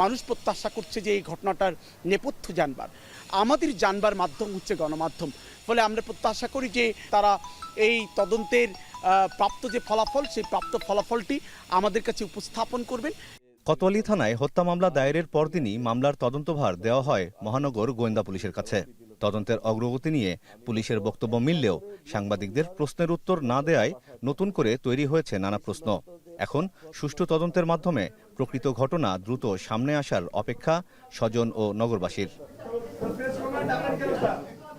[SPEAKER 17] মানুষ প্রত্যাশা করছে যে এই ঘটনাটার নেপথ্য জানবার, আমাদের জানবার মাধ্যম হচ্ছে গণমাধ্যম। ফলে আমরা প্রত্যাশা করি যে তারা এই তদন্তের প্রাপ্ত যে ফলাফল, সেই প্রাপ্ত ফলাফলটি আমাদের কাছে উপস্থাপন করবেন।
[SPEAKER 13] কোতোয়ালি থানায় হত্যা মামলা দায়েরের পরদিনই মামলার তদন্তভার দেওয়া হয় মহানগর গোয়েন্দা পুলিশের কাছে। তদন্তের অগ্রগতি নিয়ে পুলিশের বক্তব্য মিললেও সাংবাদিকদের প্রশ্নের উত্তর না দেয়ায় নতুন করে তৈরি হয়েছে নানা প্রশ্ন। এখন সুষ্ঠু তদন্তের মাধ্যমে প্রকৃত ঘটনা দ্রুত সামনে আসার অপেক্ষা স্বজন ও নগরবাসীর।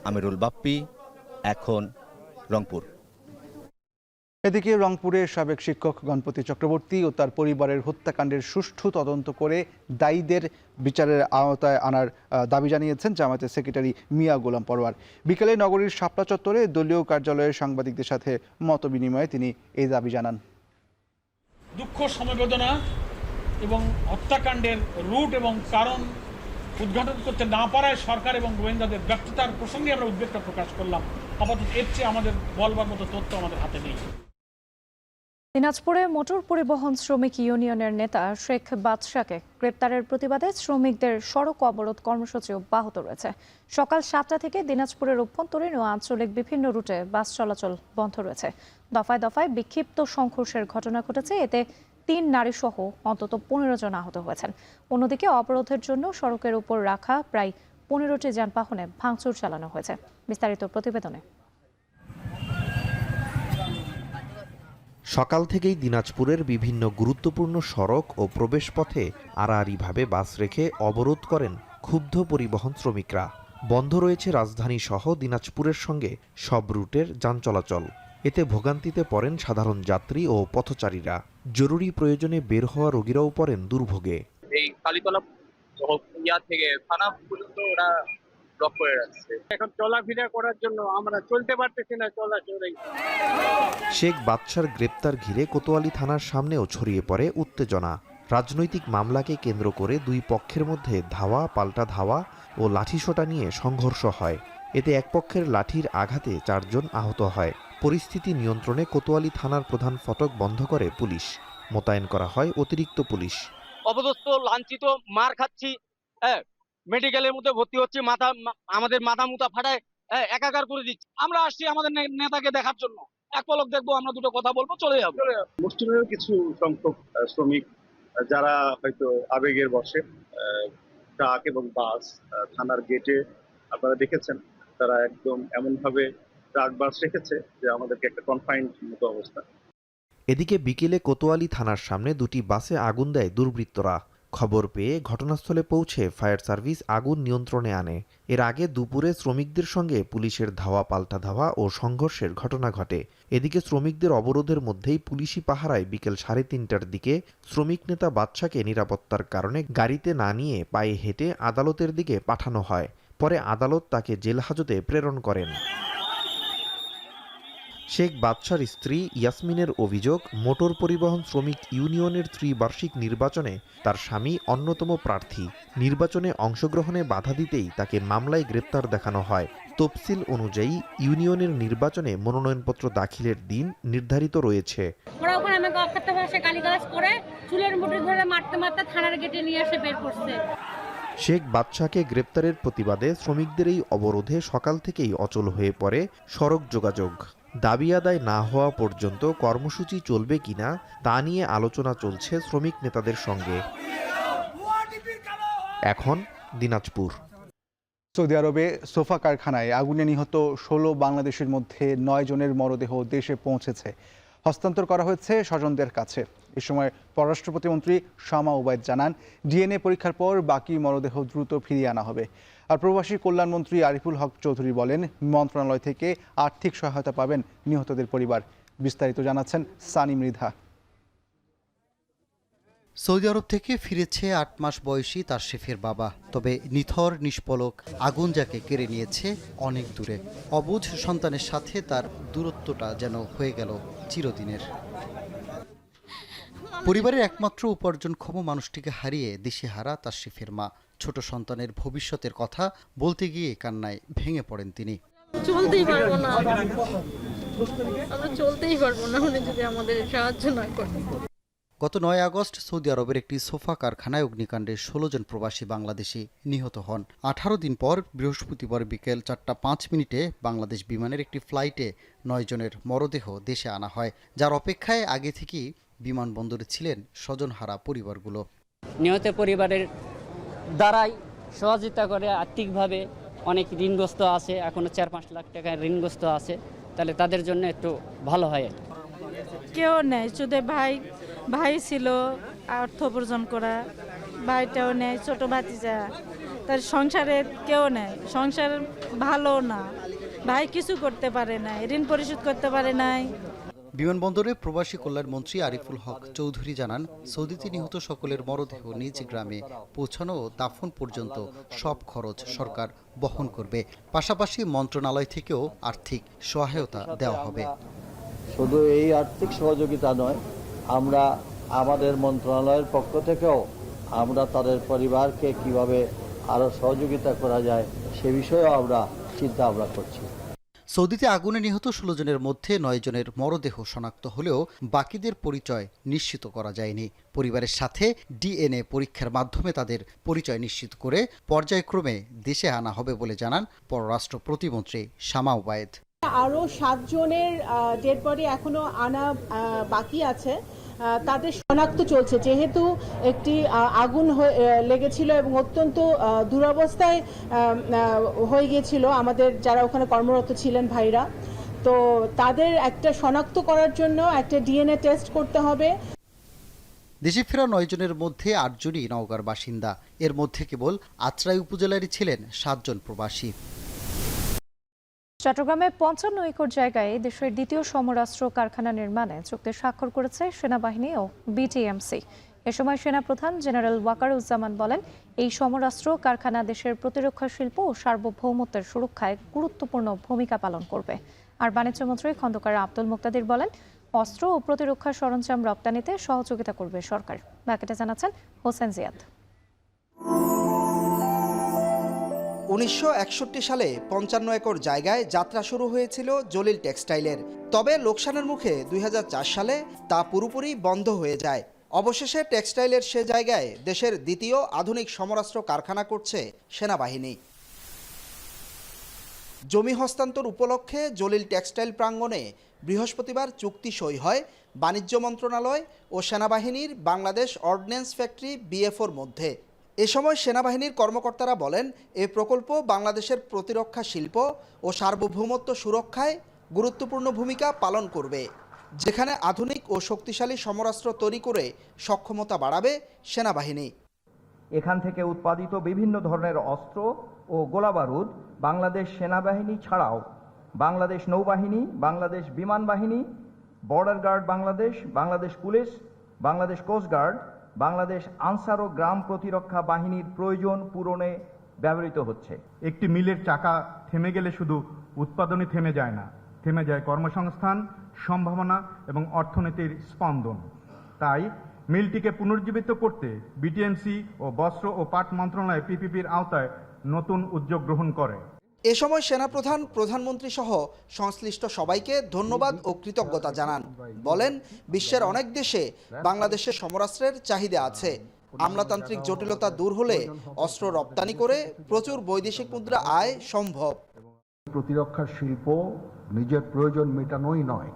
[SPEAKER 13] আমিরুল বাপ্পি, এখন, রংপুর।
[SPEAKER 4] এদিকে রংপুরের সাবেক শিক্ষক গণপতি চক্রবর্তী ও তার পরিবারের হত্যাকাণ্ডের সুষ্ঠু তদন্ত করে দায়ীদের বিচারের আওতায় আনার দাবি জানিয়েছেন জামায়াতের সেক্রেটারি মিয়া গোলাম পরোয়ার। বিকেলে নগরীর শাপলা চত্বরে দলীয় কার্যালয়ে সাংবাদিকদের সাথে মতবিনিময়ে তিনি এই দাবি জানান।
[SPEAKER 18] দুঃখ, সমবেদনা এবং হত্যাকাণ্ডের রুট এবং কারণ উদ্ঘাটন করতে না পারায় সরকার এবং গোয়েন্দাদের ব্যর্থতার প্রসঙ্গে আমরা উদ্বেগটা প্রকাশ করলাম। আপাতত এর চেয়ে আমাদের বলবার মতো তথ্য আমাদের হাতে নেই।
[SPEAKER 1] দিনাজপুরে মোটর পরিবহন শ্রমিক ইউনিয়নের নেতা শেখ বাদশাকে গ্রেপ্তারের প্রতিবাদে শ্রমিকদের সড়ক অবরোধ কর্মসূচি অব্যাহত রয়েছে। সকাল 7টা থেকে দিনাজপুরের অভ্যন্তরীণ ও আঞ্চলিক বিভিন্ন রুটে বাস চলাচল বন্ধ রয়েছে। দফায় দফায় বিক্ষিপ্ত সংঘর্ষের ঘটনা ঘটেছে, এতে 3 নারী সহ অন্তত 15 জন আহত হয়েছেন। অন্যদিকে অবরোধের জন্য সড়কের উপর রাখা প্রায় 15টি যানবাহনে ভাঙচুর চালানো হয়েছে। বিস্তারিত প্রতিবেদনে।
[SPEAKER 19] সকাল থেকেই দিনাজপুরের বিভিন্ন গুরুত্বপূর্ণ সড়ক ও প্রবেশপথে আড়াআড়িভাবে বাস রেখে অবরোধ করেন ক্ষুব্ধ পরিবহন শ্রমিকরা। বন্ধ রয়েছে রাজধানী সহ দিনাজপুরের সঙ্গে সব রুটের যান চলাচল। এতে ভোগান্তিতে পড়েন সাধারণ যাত্রী ও পথচারীরা। জরুরি প্রয়োজনে বের হওয়া রোগীরাও পড়েন দুর্ভোগে।
[SPEAKER 20] এই কালীতলা থেকে থানা পর্যন্ত ওরা ব্লক করে রাখছে। এখন চলাফেরা করার জন্য আমরা চলতে পারতেছি না, চলাচলেই।
[SPEAKER 19] শেখ বাদশার গ্রেপ্তার ঘিরে কোতোয়ালি থানার সামনেও ছড়িয়ে পড়ে উত্তেজনা। রাজনৈতিক মামলাকে কেন্দ্র করে 2 পক্ষের মধ্যে ধাওয়া পাল্টা ধাওয়া ও লাঠিসোঁটা নিয়ে সংঘর্ষ হয়। এতে এক পক্ষের লাঠির আঘাতে 4 জন আহত হয়। পরিস্থিতি নিয়ন্ত্রণে কোতোয়ালি থানার প্রধান ফটক বন্ধ করে পুলিশ। মোতায়েন করা হয় অতিরিক্ত পুলিশ।
[SPEAKER 20] অপদস্থ, লাঞ্ছিত, মার খাচ্ছি, মেডিকেলের মধ্যে ভর্তি হচ্ছে, আমাদের মাথা মুথা ফাটায় একাকার করে দিচ্ছে। আমরা আসছি আমাদের নেতাকে দেখার জন্য, এক পলক দেখবো, আমরা 2টো কথা বলবো, চলে যাবো।
[SPEAKER 21] মুসলিমের কিছু সংখ্যক শ্রমিক যারা হয়তো আবেগের বশে ট্রাক এবং বাস থানার গেটে আপনারা দেখেছেন, তারা একদম এমন ভাবে ট্রাক বাস রেখেছে যে আমাদেরকে একটা কনফাইন্ড মতো অবস্থা।
[SPEAKER 19] এদিকে বিকেলে কোতোয়ালি থানার সামনে 2টি বাসে আগুন দেয় দুর্বৃত্তরা। খবর পেয়ে ঘটনাস্থলে পৌঁছে ফায়ার সার্ভিস আগুন নিয়ন্ত্রণে আনে। এর আগে দুপুরে শ্রমিকদের সঙ্গে পুলিশের ধাওয়া পাল্টা ধাওয়া ও সংঘর্ষের ঘটনা ঘটে। এদিকে শ্রমিকদের অবরোধের মধ্যেই পুলিশি পাহারায় বিকেল 3:30টার দিকে শ্রমিক নেতা বাদশাকে নিরাপত্তার কারণে গাড়িতে না নিয়ে পায়ে হেঁটে আদালতের দিকে পাঠানো হয়। পরে আদালত তাকে জেল হাজতে প্রেরণ করেন। শেখ বাদশার স্ত্রী ইয়াসমিনের অভিযোগ, মোটর পরিবহন শ্রমিক ইউনিয়নের ত্রিবার্ষিক নির্বাচনে তার স্বামী অন্যতম প্রার্থী। নির্বাচনে অংশগ্রহণে বাধা দিতেই তাকে মামলায় গ্রেপ্তার দেখানো হয়। তফসিল অনুযায়ী ইউনিয়নের নির্বাচনে মনোনয়নপত্র দাখিলের দিন নির্ধারিত রয়েছে।
[SPEAKER 7] ওরা ওখানে আমাকে অকথ্য ভাষায় গালিগালাজ করে চুলের মুঠি ধরে মারতে মারতে থানার গেটে নিয়ে এসে বের করছে।
[SPEAKER 19] শেখ বাদশাকে গ্রেপ্তারের প্রতিবাদে শ্রমিকদের এই অবরোধে সকাল থেকেই অচল হয়ে পড়ে সড়ক যোগাযোগ। দাবি আদায় না হওয়া পর্যন্ত কর্মসূচি চলবে কিনা তা নিয়ে আলোচনা চলছে শ্রমিক নেতাদের সঙ্গে। এখন দিনাজপুর।
[SPEAKER 4] সৌদি আরবে সোফা কারখানায় আগুনে নিহত 16 বাংলাদেশের মধ্যে 9 জনের মরদেহ দেশে পৌঁছেছে। হস্তান্তর করা হয়েছে স্বজনদের কাছে। এ সময় পররাষ্ট্র প্রতিমন্ত্রী শামা ওবায়দ জানান, ডিএনএ পরীক্ষার পর বাকি মরদেহ দ্রুত ফিরিয়ে আনা হবে। আর প্রবাসী কল্যাণমন্ত্রী আরিফুল হক চৌধুরী বলেন, মন্ত্রণালয় থেকে আর্থিক সহায়তা পাবেন নিহতদের পরিবার। বিস্তারিত জানাচ্ছেন সানি মৃধা।
[SPEAKER 22] সৌদি আরব থেকে ফিরেছে 8 মাস বয়সী তার শেফের বাবা। তবে নিথর নিষ্পলক আগুন যাকে কেড়ে নিয়েছে অনেক দূরে। অবুঝ সন্তানের সাথে তার দূরত্বটা যেন হয়ে গেল চিরদিনের। পরিবারের একমাত্র উপার্জনক্ষম মানুষটিকে হারিয়ে দিশেহারা তার শেফের মা। ছোট সন্তানের ভবিষ্যতের কথা বলতে গিয়ে কান্নায় ভেঙে পড়েন তিনি।
[SPEAKER 7] চলতেই পারবো না, আমরা চলতেই পারবো না উনি যদি আমাদের সাহায্য না করেন।
[SPEAKER 22] গত 9 আগস্ট সৌদি আরবের একটি সোফা কারখানায় অগ্নিকাণ্ডে 16 জন প্রবাসী বাংলাদেশি নিহত হন। 18 দিন পর বৃহস্পতিবার বিকেল 4:05 বাংলাদেশ বিমানের একটি ফ্লাইটে 9 জনের মরদেহ দেশে আনা হয়, যার অপেক্ষায় আগে থেকেই বিমানবন্দরে ছিলেন স্বজনহারা পরিবারগুলো।
[SPEAKER 23] নিহত পরিবারের দ্বারাই সহযোগিতা করে আর্থিকভাবে অনেক ঋণগ্রস্ত আছে, এখনো 4-5 লাখ টাকা ঋণগ্রস্ত আছে, তাহলে তাদের জন্য একটু ভালো হয়।
[SPEAKER 24] কেউ নেই, শুধু ভাই ছিল অর্থ উপার্জন করা, ভাইটাও নেই, ছোট ভাতিজা, তার সংসারে কেউ নেই, সংসার ভালো না, ভাই কিছু করতে পারে না, ঋণ পরিশোধ করতে পারে নাই।
[SPEAKER 22] বিমানবন্দরে প্রবাসী কল্যাণমন্ত্রী আরিফুল হক চৌধুরী জানান, সৌদিতে নিহত সকলের মরদেহ নিজ গ্রামে পৌঁছানো ও দাফন পর্যন্ত সব খরচ সরকার বহন করবে। পাশাপাশি মন্ত্রণালয় থেকেও আর্থিক সহায়তা দেওয়া হবে।
[SPEAKER 14] শুধু এই আর্থিক সহযোগিতা নয়, আমরা আমাদের মন্ত্রণালয়ের পক্ষ থেকেও আমরা তাদের পরিবারকে কিভাবে আরও সহযোগিতা করা যায় সে বিষয়েও আমরা চিন্তা করছি।
[SPEAKER 22] সৌদিতে আগুনে নিহত 16 জনের মধ্যে 9 জনের মরদেহ শনাক্ত হলেও বাকিদের পরিচয় নিশ্চিত করা যায়নি। পরিবারের সাথে ডিএনএ পরীক্ষার মাধ্যমে তাদের পরিচয় নিশ্চিত করে পর্যায়ক্রমে দেশে আনা হবে বলে জানান পররাষ্ট্র প্রতিমন্ত্রী শামা ওবায়েদ।
[SPEAKER 25] আরও 7 জনের ডেড বডি এখনো আনা বাকি আছে, তাদের শনাক্ত চলছে। যেহেতু একটি আগুন লেগেছিল এবং অত্যন্ত দুরবস্থায় হয়ে গিয়েছিল আমাদের যারা ওখানে কর্মরত ছিলেন ভাইরা, তো তাদের একটা শনাক্ত করার জন্য একটা ডিএনএ টেস্ট করতে হবে।
[SPEAKER 22] দেশে ফেরা 9 জনের মধ্যে 8 জনই নওগাঁর বাসিন্দা। এর মধ্যে কেবল আত্রাই উপজেলারই ছিলেন 7 জন প্রবাসী।
[SPEAKER 1] চট্টগ্রামে 55 একর জায়গায় দেশের দ্বিতীয় সমরাস্ত্র কারখানা নির্মাণে চুক্তি স্বাক্ষর করেছে সেনাবাহিনী ও বিটিএমসি। এ সময় সেনাপ্রধান জেনারেল ওয়াকারুজ্জামান বলেন, এই সমরাস্ত্র কারখানা দেশের প্রতিরক্ষা শিল্প ও সার্বভৌমত্বের সুরক্ষায় গুরুত্বপূর্ণ ভূমিকা পালন করবে। আর বাণিজ্যমন্ত্রী খন্দকার আব্দুল মুক্তাদির বলেন, অস্ত্র ও প্রতিরক্ষা সরঞ্জাম রপ্তানিতে সহযোগিতা করবে সরকার। বাকিটা জানাচ্ছেন হোসেন জিয়াদ।
[SPEAKER 26] 1961 সালে 55 একর জায়গায় যাত্রা শুরু হয়েছিল জলিল টেক্সটাইলের। তবে লোকসানের মুখে 2004 সালে তা পুরোপুরি বন্ধ হয়ে যায়। অবশেষে টেক্সটাইলের সে জায়গায় দেশের দ্বিতীয় আধুনিক সমরাস্ত্র কারখানা করছে সেনাবাহিনী। জমি হস্তান্তর উপলক্ষে জলিল টেক্সটাইল প্রাঙ্গণে বৃহস্পতিবার চুক্তি সই হয় বাণিজ্য মন্ত্রণালয় ও সেনাবাহিনীর বাংলাদেশ অর্ডিন্যান্স ফ্যাক্টরি বিএফওর মধ্যে। এ সময় সেনাবাহিনীর কর্মকর্তারা বলেন, এই প্রকল্প বাংলাদেশের প্রতিরক্ষা শিল্প ও সার্বভৌমত্ব সুরক্ষায় গুরুত্বপূর্ণ ভূমিকা পালন করবে, যেখানে আধুনিক ও শক্তিশালী সমরাস্ত্র তৈরি করে সক্ষমতা বাড়াবে সেনাবাহিনী।
[SPEAKER 3] এখান থেকে উৎপাদিত বিভিন্ন ধরনের অস্ত্র ও গোলাবারুদ বাংলাদেশ সেনাবাহিনী ছাড়াও বাংলাদেশ নৌবাহিনী, বাংলাদেশ বিমান বাহিনী, border guard Bangladesh, Bangladesh police, Bangladesh coast guard, Bangladesh Ansar ও গ্রাম প্রতিরক্ষা বাহিনীর প্রয়োজন পূরণে ব্যবহৃত হচ্ছে।
[SPEAKER 5] একটি মিলের চাকা থেমে গেলে শুধু উৎপাদনই থেমে যায় না, থেমে যায় কর্মসংস্থান, সম্ভাবনা এবং অর্থনীতির স্পন্দন। তাই মিলটিকে পুনর্জীবিত করতে বিটিএমসি ও বস্ত্র ও পাট মন্ত্রণালয় পিপিপির আওতায় নতুন উদ্যোগ গ্রহণ করে।
[SPEAKER 26] এ সময় সেনাপ্রধান, প্রধানমন্ত্রী সহ সংশ্লিষ্ট সবাইকে ধন্যবাদ ও কৃতজ্ঞতা জানান। বলেন, বিশ্বের অনেক দেশে বাংলাদেশের সমরাস্ত্রের চাহিদা আছে। আমলাতান্ত্রিক জটিলতা দূর হলে অস্ত্র রপ্তানি করে প্রচুর বৈদেশিক মুদ্রা আয় সম্ভব।
[SPEAKER 6] প্রতিরক্ষা শিল্প নিজের প্রয়োজন মেটানোই নয়,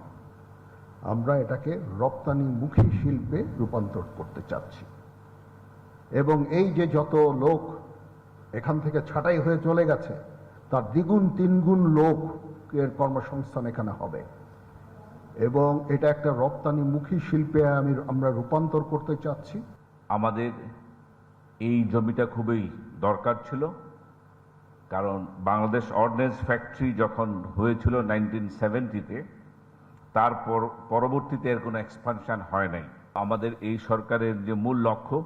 [SPEAKER 6] আমরা এটাকে রপ্তানিমুখী শিল্পে রূপান্তর করতে চাচ্ছি। এবং এই যে যত লোক এখান থেকে ছাঁটাই হয়ে চলে গেছে, তার দ্বিগুণ তিনগুণ লোকের কর্মসংস্থান এখানে হবে এবং এটা একটা রপ্তানিমুখী শিল্পে আমরা রূপান্তর করতে চাচ্ছি।
[SPEAKER 8] আমাদের এই জমিটা খুবই দরকার ছিল, কারণ বাংলাদেশ অর্ডিন্যান্স ফ্যাক্টরি যখন হয়েছিল 1970-তে, তারপর পরবর্তীতে এর কোনো এক্সপানশন হয় নাই। আমাদের এই সরকারের যে মূল লক্ষ্য,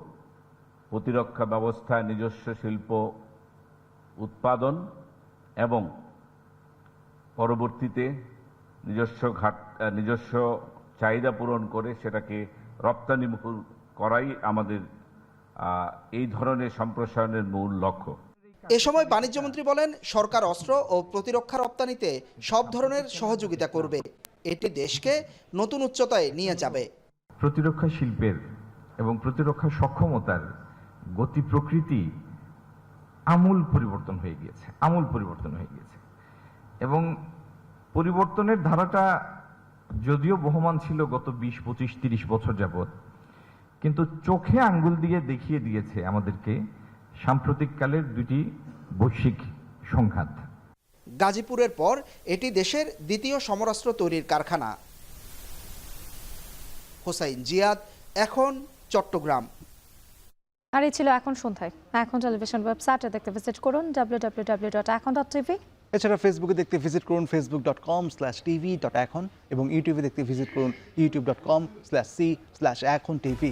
[SPEAKER 8] প্রতিরক্ষা ব্যবস্থায় নিজস্ব শিল্প উৎপাদন এবং পরবর্তীতে নিজস্ব চাহিদা পূরণ করে সেটাকে রপ্তানিমুখ করাই আমাদের এই ধরনের সম্প্রসারণের মূল লক্ষ্য।
[SPEAKER 26] এ সময় বাণিজ্যমন্ত্রী বলেন, সরকার অস্ত্র ও প্রতিরক্ষা রপ্তানিতে সব ধরনের সহযোগিতা করবে। এটি দেশকে নতুন উচ্চতায় নিয়ে যাবে।
[SPEAKER 9] প্রতিরক্ষা শিল্পের এবং প্রতিরক্ষা সক্ষমতার গতি প্রকৃতি আমূল পরিবর্তন হয়ে গিয়েছে, এবং পরিবর্তনের ধারাটা যদিও বহমান ছিল গত 20, 25, 30 বছর যাবৎ, কিন্তু চোখে আঙ্গুল দিয়ে দেখিয়ে দিয়েছে আমাদেরকে সাম্প্রতিককালের দুটি বৈশ্বিক সংঘাত।
[SPEAKER 26] গাজীপুরের পর এটি দেশের দ্বিতীয় সমরাস্ত্র তৈরির কারখানা। হোসাইন জিয়াদ, এখন, চট্টগ্রাম।
[SPEAKER 1] আর এই ছিল এখন সন্ধ্যায়। এখন টেলিভিশন ওয়েবসাইটে দেখতে ভিজিট করুন www.ekon.tv।
[SPEAKER 4] এছাড়া ফেসবুকে দেখতে ভিজিট করুন facebook.com/tv.ekon এবং ইউটিউবে দেখতে ভিজিট করুন youtube.com/c/ekontv।